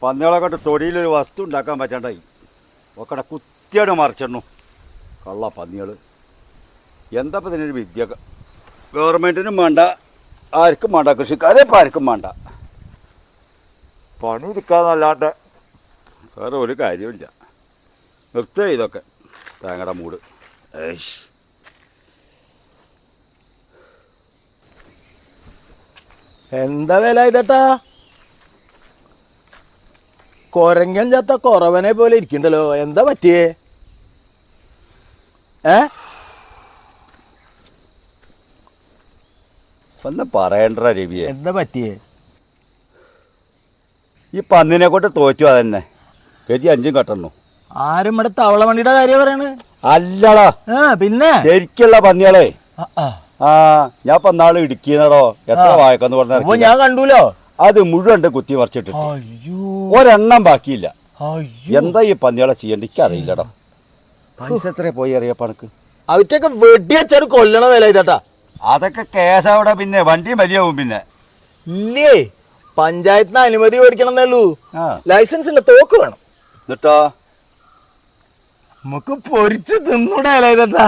പന്നികളെ കൊണ്ട് തൊടിയിലൊരു വസ്തു ഉണ്ടാക്കാൻ പറ്റാണ്ടായി. ഒക്കടെ കുത്തിയാണ് മറിച്ചിടണു കള്ള പന്നികൾ. എന്താ ഇപ്പം ഇതിനൊരു വിദ്യ? ഗവൺമെൻറ്റിനും വേണ്ട, ആർക്കും വേണ്ട, കൃഷിക്കാരെ ഇപ്പം ആർക്കും വേണ്ട. പണി എടുക്കാന്നല്ലാണ്ട് വേറെ ഒരു കാര്യമില്ല. നിർത്തുക ഇതൊക്കെ തേങ്ങയുടെ മൂട്. എന്താ വില ഇതട്ടാ? കൊരങ്ങൻ ചത്ത കുറവനെ പോലെ ഇരിക്കണ്ടല്ലോ. എന്താ പറ്റിയേ? ഒന്ന് പറയണ്ട രവിയെ, എന്താ പറ്റിയേ? ഈ പന്നിനെ കൊണ്ട് തോറ്റു. അതന്നെ കെജി 5 കെട്ടണു. ആരും ഇവിടെ തവള വണ്ടിയുടെ കാര്യം പറയണ്? അല്ലടാ, പിന്നെ ശരിക്കുള്ള പന്നികളെ. ഞാൻ ഇപ്പൊ നാളെ ഇടുക്കിന്നടോ എത്ര വായക്കെന്ന് പറഞ്ഞ ഞാൻ കണ്ടൂലോ. അത് മുഴുവൻ കുത്തി മറിച്ചിട്ട് ഒരെണ്ണം ബാക്കിയില്ല. എന്താ ഈ പന്നികളെ ചെയ്യണ്ട എനിക്കറിയില്ലടോ. പൈസ എത്ര പോയി അറിയാ പണക്ക്? അവറ്റൊക്കെ വെടിയച്ചാറ് കൊല്ലണ വില ഇതട്ടാ. അതൊക്കെ കേസവിടെ, പിന്നെ വണ്ടിയും വലിയാവും. പിന്നെ ഇല്ലേ, പഞ്ചായത്തിന് അനുമതി മേടിക്കണമെന്നേ. ലൈസൻസ് ഇല്ല, തോക്ക് വേണം. എന്നിട്ടോ നമുക്ക് പൊരിച്ച് തിന്നൂടെ വില ഇതട്ടാ.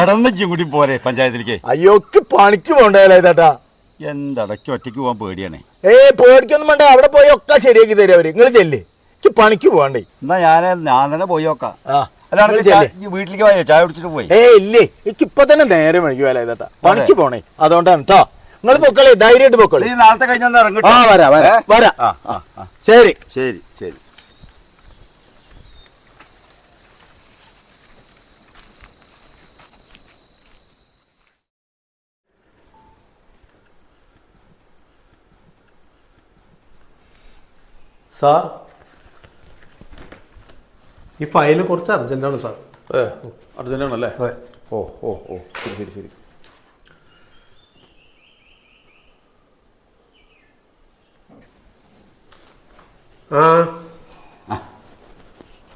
ഇടന്നച്ചും കൂടി പോരെ പഞ്ചായത്തിലേക്ക്? അയ്യോക്ക് പണിക്ക് പോണ്ടേ ഇതട്ടാ. എന്തടക്ക് ഒറ്റയ്ക്ക് പോകാൻ പേടിയാണേ. പേടിക്കൊന്നും വേണ്ട, അവിടെ പോയി ഒക്കെ ശരിയാക്കി തരും അവര്. നിങ്ങൾ ചെല്ലേ, എനിക്ക് പണിക്ക് പോകണ്ടേ. എന്നാ ഞാൻ തന്നെ പോയി നോക്കാം. വീട്ടിലേക്ക് പോയോ? ചായ കുടിച്ചിട്ട് പോയി? ഇല്ലേ, എനിക്ക് ഇപ്പൊ തന്നെ നേരെ വഴിക്ക് വില ഇതട്ടാ. പണിക്ക് പോണേ, അതുകൊണ്ടാണ് കേട്ടോ. നിങ്ങൾ പൊക്കളെ, ധൈര്യമായിട്ട് പൊക്കളെ. നാളത്തെ കഴിഞ്ഞാൽ ഇറങ്ങും. വരാം. ശരി ശരി ശരി. സാർ, ഈ ഫയല് കുറച്ച് അർജന്റാണ് സാർ. അർജന്റാണല്ലേ? ഓ ഓ ഓ ശരി ശരി ശരി.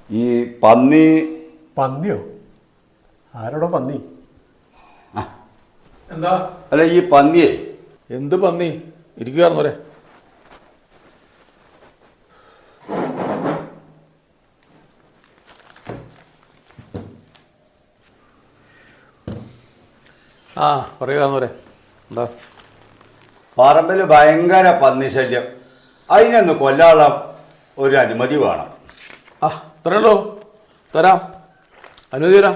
ഈ പന്നിയോ? ആരോടോ പന്നി? എന്താ? അല്ല, ഈ പന്നിയെ എന്ത് പന്നി? ഇരിക്കുകയായിരുന്നോരെ. പറയുകയായിരുന്നോരെ. എന്താ? പറമ്പിൽ ഭയങ്കര പന്നി ശല്യം. അതിനൊന്ന് കൊല്ലാനുള്ള ഒരു അനുമതി വേണം. ഇത്രയുള്ളൂ, തരാം, അനുമതി തരാം.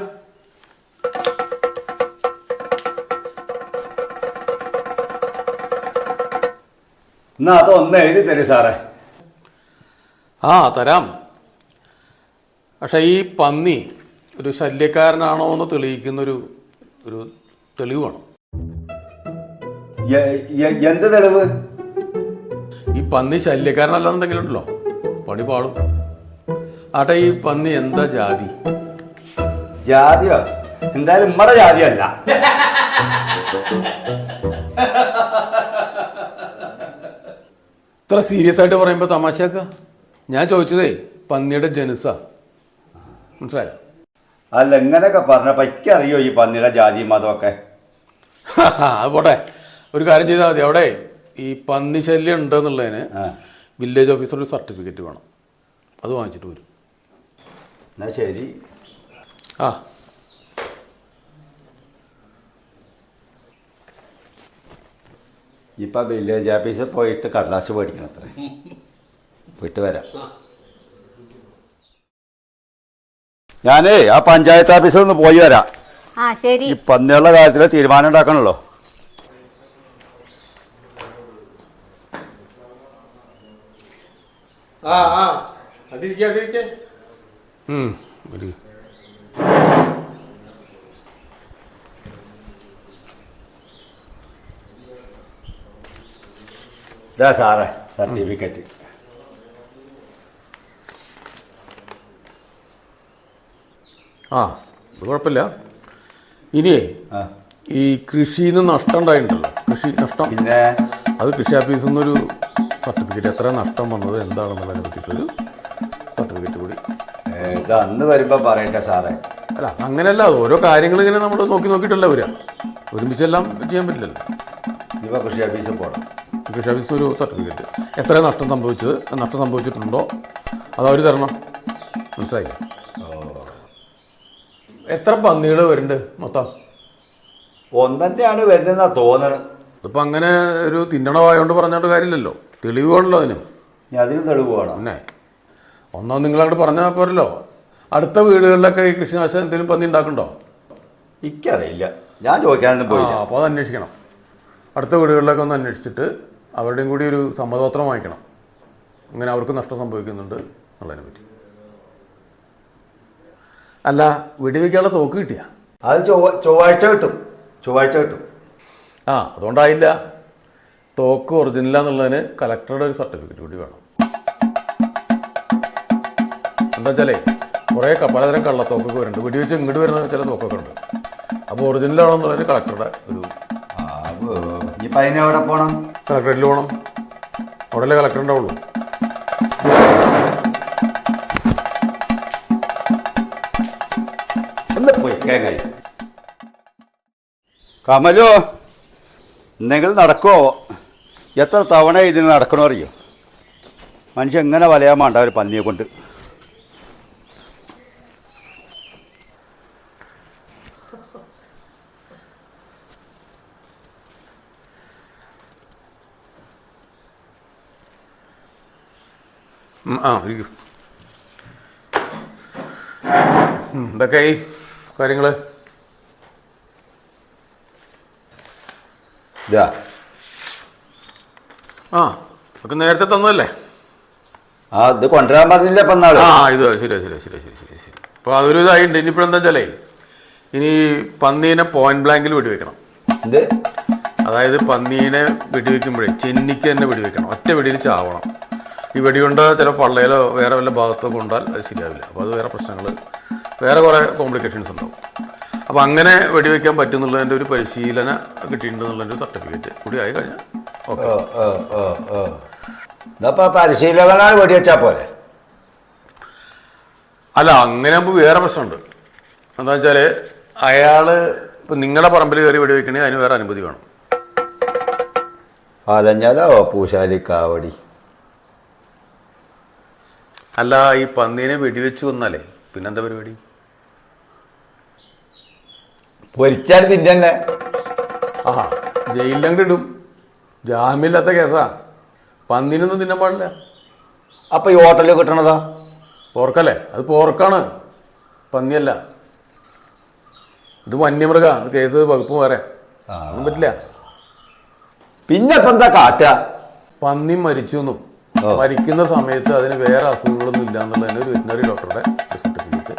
എന്നാ അതൊന്ന് എഴുതി തരും സാറേ. തരാം. പക്ഷെ ഈ പന്നി ഒരു ശല്യക്കാരനാണോ എന്ന് തെളിയിക്കുന്നൊരു തെളിവ് വേണം. എന്ത് തെളിവ്? ഈ പന്നി ശല്യക്കാരനല്ലെന്നുണ്ടെങ്കിലുണ്ടല്ലോ പണി പാടും. ആട്ടെ, ഈ പന്നി എന്താ ജാതി? ജാതിയോ? എന്തായാലും നമ്മുടെ ജാതിയല്ല. ഇത്ര സീരിയസ് ആയിട്ട് പറയുമ്പോൾ തമാശക്ക. ഞാൻ ചോദിച്ചതേ പന്നിയുടെ ജനുസാ. മനസ്സിലായോ? അല്ല, ഇങ്ങനെയൊക്കെ പറഞ്ഞപ്പോ എനിക്കറിയോ ഈ പന്നിയുടെ ജാതി മതമൊക്കെ. അത് പോട്ടെ, ഒരു കാര്യം ചെയ്താൽ മതി. അവിടെ ഈ പന്നി ശല്യം ഉണ്ടെന്നുള്ളതിന് വില്ലേജ് ഓഫീസർ ഒരു സർട്ടിഫിക്കറ്റ് വേണം. അത് വാങ്ങിച്ചിട്ട് വരും. എന്നാ ശരി. ഇപ്പൊ വില്ലേജ് ഓഫീസിൽ പോയിട്ട് കടലാസ് മേടിക്കണം. അത്ര പോയിട്ട് വരാം. ഞാനേ ആ പഞ്ചായത്ത് ഓഫീസിൽ ഒന്ന് പോയി വരാം. ഈ പന്നികളുടെ കാര്യത്തിൽ തീരുമാനം ഉണ്ടാക്കണല്ലോ. ഇതാ സാറേ സർട്ടിഫിക്കറ്റ്. അത് കുഴപ്പമില്ല. ഇനിയേ ഈ കൃഷിയിൽ നിന്ന് നഷ്ടം ഉണ്ടായിട്ടുണ്ടല്ലോ, കൃഷി നഷ്ടം. പിന്നെ അത് കൃഷി ഓഫീസിൽ നിന്നൊരു സർട്ടിഫിക്കറ്റ്, എത്ര നഷ്ടം വന്നത് എന്താണെന്നുള്ളതിനെ പറ്റിയിട്ടൊരു സർട്ടിഫിക്കറ്റ് കൂടി. ഇത് അന്ന് വരുമ്പോൾ പറയട്ടെ സാറേ. അല്ല അങ്ങനെയല്ല, ഓരോ കാര്യങ്ങൾ ഇങ്ങനെ നമ്മൾ നോക്കിയിട്ടല്ല വരിക. ഒരുമിച്ചെല്ലാം ചെയ്യാൻ പറ്റില്ലല്ലോ. ഇപ്പോൾ കൃഷി ഓഫീസിൽ പോകണം. കൃഷി ഓഫീസ് ഒരു സർട്ടിഫിക്കറ്റ് എത്ര നഷ്ടം സംഭവിച്ചിട്ടുണ്ടോ അത് അവർ തരണം. മനസ്സിലായില്ലേ? എത്ര പന്നികൾ വരുന്നുണ്ട് മൊത്തം? ഒന്നെന്നെയാണ് വരുന്നതെന്നാ തോന്നണത്. ഇതിപ്പോൾ അങ്ങനെ ഒരു തിന്നണമായോണ്ട് പറഞ്ഞോണ്ട് കാര്യമില്ലല്ലോ, തെളിവുകളല്ലോ അതിന്. ഇനി അതിന് തെളിവ് വേണം. പിന്നെ ഒന്നോ നിങ്ങളങ്ങോട്ട് പറഞ്ഞാൽ പോരല്ലോ. അടുത്ത വീടുകളിലൊക്കെ ഈ കൃഷിനാശം എന്തെങ്കിലും പന്നി ഉണ്ടാക്കുന്നുണ്ടോ? എനിക്കറിയില്ല, ഞാൻ ചോദിക്കാനൊന്നും പോയില്ല. അപ്പോൾ അത് അന്വേഷിക്കണം. അടുത്ത വീടുകളിലൊക്കെ ഒന്ന് അന്വേഷിച്ചിട്ട് അവരുടെയും കൂടി ഒരു സമ്മതപത്രം വാങ്ങിക്കണം, ഇങ്ങനെ അവർക്ക് നഷ്ടം സംഭവിക്കുന്നുണ്ട് എന്നുള്ളതിനെ പറ്റി. അല്ല, വെടിവെക്കാനുള്ള തോക്ക് കിട്ടിയ? അത് ചൊവ്വാഴ്ച കിട്ടും. അതുകൊണ്ടായില്ല. തോക്ക് ഒറിജിനലാന്നുള്ളതിന് കലക്ടറുടെ ഒരു സർട്ടിഫിക്കറ്റ് കൂടി വേണം. എന്താ വെച്ചാലേ കുറേ പലതരം കള്ളത്തോക്കൊക്കെ വരുന്നുണ്ട്. വെടിവെച്ച് ഇങ്ങോട്ട് വരുന്ന ചില തോക്കൊക്കെ ഉണ്ട്. അപ്പോൾ ഒറിജിനലാണെന്നുള്ളതിന് കളക്ടറുടെ ഒരു ഇപ്പം അതിനെവിടെ പോകണം? കളക്ടറേറ്റിൽ പോകണം. അവിടെയല്ലേ കളക്ടർ ഉണ്ടാവുള്ളൂ. ഒന്ന് പോയി കേങ്ങായി. കമലോ, എന്തെങ്കിലും നടക്കുമോ? എത്ര തവണ ഇതിന് നടക്കണോ അറിയോ? മനുഷ്യൻ എങ്ങനെ വലയാൻ വേണ്ട ഒരു പന്നിയെ കൊണ്ട്. എന്തൊക്കെയായി കാര്യങ്ങൾ? ഇതാ ഒക്കെ നേരത്തെ തന്നതല്ലേ? ഇത് കൊണ്ടുവരാൻ പറഞ്ഞില്ല ഇപ്പം നാളെ. ഇത് ശരി. അപ്പോൾ അതൊരു ഇതായിട്ടുണ്ട്. ഇനിയിപ്പോഴെന്താ വെച്ചാലേ, ഇനി പന്നീനെ പോയിന്റ് ബ്ലാങ്കിൽ വെടിവെക്കണം. എന്ത്? അതായത് പന്നീനെ വെടിവെക്കുമ്പോഴേ ചെന്നിക്ക് തന്നെ വെടിവെക്കണം. ഒറ്റ വെടിയിൽ ചാവണം. ഈ വെടികൊണ്ട് ചില പള്ളയിലോ വേറെ വല്ല ഭാഗത്തോ കൊണ്ടാൽ അത് ശരിയാവില്ല. അപ്പോൾ അത് വേറെ പ്രശ്നങ്ങൾ, വേറെ കുറേ കോംപ്ലിക്കേഷൻസ് ഉണ്ടാവും. അപ്പോൾ അങ്ങനെ വെടിവെക്കാൻ പറ്റുന്നുള്ളതിൻ്റെ ഒരു പരിശീലന കിട്ടിയിട്ടുണ്ടെന്നുള്ളതിൻ്റെ ഒരു സർട്ടിഫിക്കറ്റ് കൂടി ആയി കഴിഞ്ഞാൽ ഓക്കെ. ഇതപ്പോൾ പരിശീലകനാണ് വെടിവെച്ചാൽ പോരെ? അല്ല, അങ്ങനെ ആകുമ്പോൾ വേറെ പ്രശ്നമുണ്ട്. എന്താ വെച്ചാൽ അയാൾ ഇപ്പം നിങ്ങളുടെ പറമ്പിൽ കയറി വെടിവെക്കണമെങ്കിൽ അതിന് വേറെ അനുമതി വേണം. അലഞ്ഞാലോ പൂശാലി കാവടി. അല്ല, ഈ പന്നീനെ വെടിവെച്ച് വന്നാലേ പിന്നെന്താ പരിപാടി? പൊരിച്ചാൽ തിന്നെ. ജയിലിലങ്ങോട്ട് ഇടും. ജാമ്യമില്ലാത്ത കേസാ. പന്നീനൊന്നും തിന്നാൻ പാടില്ല. അപ്പൊ ഈ ഹോട്ടലിൽ കിട്ടണതാ പോർക്കല്ലേ? അത് പോർക്കാണ്, പന്നിയല്ല. ഇത് വന്യമൃഗ. കേസ് വകുപ്പ് വേറെ, ഒന്നും പറ്റില്ല. പിന്നെ ഇപ്പൊ എന്താ കാട്ടുക? പന്നി മരിച്ചു എന്നും മരിക്കുന്ന സമയത്ത് അതിന് വേറെ അസുഖങ്ങളൊന്നും ഇല്ല എന്നുള്ളതിന് ഒരു വെറ്റിനറി ഡോക്ടറുടെ സർട്ടിഫിക്കറ്റ്,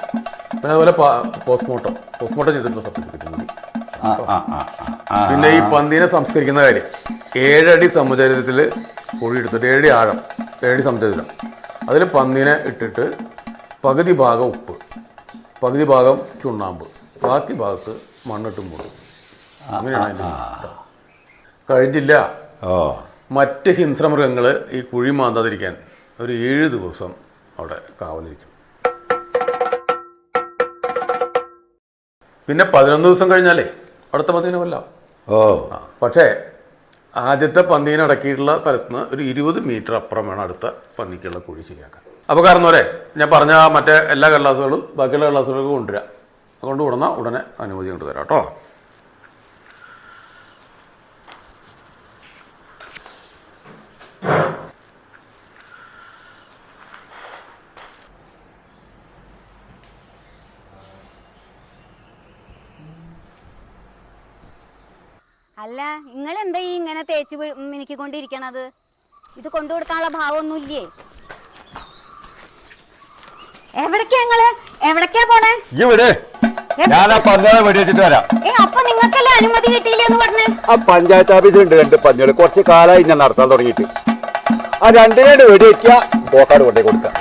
പിന്നെ അതുപോലെ പോസ്റ്റ്മോർട്ടം ചെയ്തിട്ടുള്ള സർട്ടിഫിക്കറ്റ് കൂടി. പിന്നെ ഈ പന്നീനെ സംസ്കരിക്കുന്ന കാര്യം 7 അടി സമുദ്രത്തിൽ കുഴിയെടുത്തിട്ട് 7 അടി ആഴം, 7 അടി സമുദ്രത്തിലും അതിൽ പന്നീനെ ഇട്ടിട്ട് പകുതി ഭാഗം ഉപ്പ്, പകുതി ഭാഗം ചുണ്ണാമ്പ്, ബാക്കി ഭാഗത്ത് മണ്ണിട്ട് മൂടും. അങ്ങനെയാണ് അതിൻ്റെ കഴിഞ്ഞില്ല. മറ്റ് ഹിംസ്രമൃഗങ്ങൾ ഈ കുഴി മാന്താതിരിക്കാൻ ഒരു 7 ദിവസം അവിടെ കാവലിരിക്കും. പിന്നെ 11 ദിവസം കഴിഞ്ഞാലേ അടുത്ത പന്നീനെ കൊല്ലാം. പക്ഷേ ആദ്യത്തെ പന്നീനെ അടക്കിയിട്ടുള്ള സ്ഥലത്ത് നിന്ന് ഒരു 20 മീറ്റർ അപ്പുറം വേണം അടുത്ത പന്നിക്കുള്ള കുഴി ശരിയാക്കാൻ. അപ്പോൾ കാരണം വരെ ഞാൻ പറഞ്ഞ മറ്റേ എല്ലാ കടലാസുകളും ബാക്കിയുള്ള കടലാസുകളൊക്കെ കൊണ്ടുവരാം. കൊണ്ടുകൊടുന്ന ഉടനെ അനുമതി കൊണ്ടുതരാം കേട്ടോ. അല്ല, നിങ്ങൾ എന്താ ഈ ഇങ്ങനെ തേച്ച് മിനുക്കിക്കൊണ്ടിരിക്കണത്? ഇത് കൊണ്ടുകൊടുക്കാനുള്ള ഭാവമൊന്നുമില്ലേ? എവിടേക്കാ പോണേ? ഞാൻ ആ പന്നികളെ വെടിവെച്ചിട്ട് വരാം. അപ്പൊ നിങ്ങൾക്കല്ലേ അനുമതി കിട്ടിയില്ലെന്ന് പറഞ്ഞേ? ആ പഞ്ചായത്ത് ഓഫീസിലുണ്ട് 2 പന്നികൾ. കുറച്ച് കാലമായി ഞാൻ നടത്താൻ തുടങ്ങിയിട്ട്. ആ 2 വെടിവെക്കുക, പോക്കാട് കൊണ്ടേ കൊടുക്കാം.